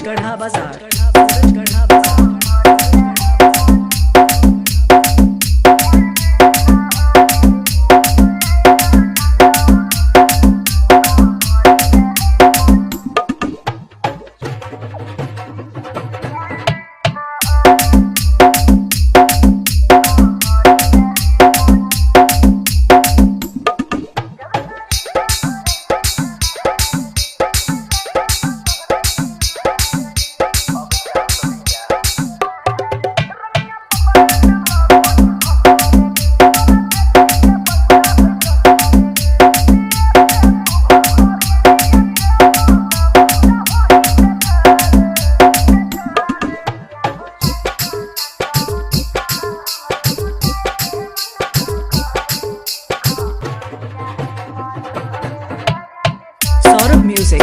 गढ़ा बाजार, सूरज गढ़ा बाजार। Saurabh music,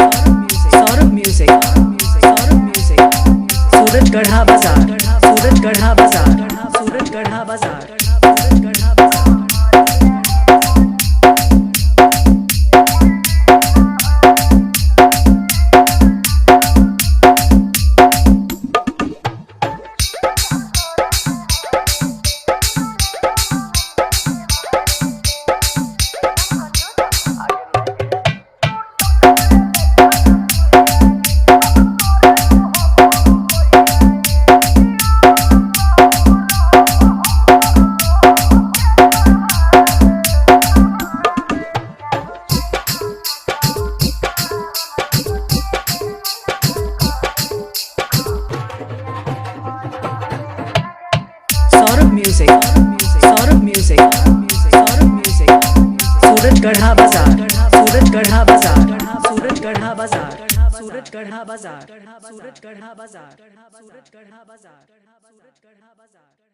Saurabh music, Saurabh music. Suraj Garha बाजार, सूरज गढ़ा बाजार, सूरज गढ़ा बाजार, सूरज गढ़ा बाजार। Saurabh music, Saurabh music, Saurabh music. Suraj Garha बाजार, सूरज गढ़ा बाजार, सूरज गढ़ा बाजार, सूरज गढ़ा बाजार, सूरज गढ़ा बाजार, सूरज गढ़ा बाजार, सूरज गढ़ा बाजार।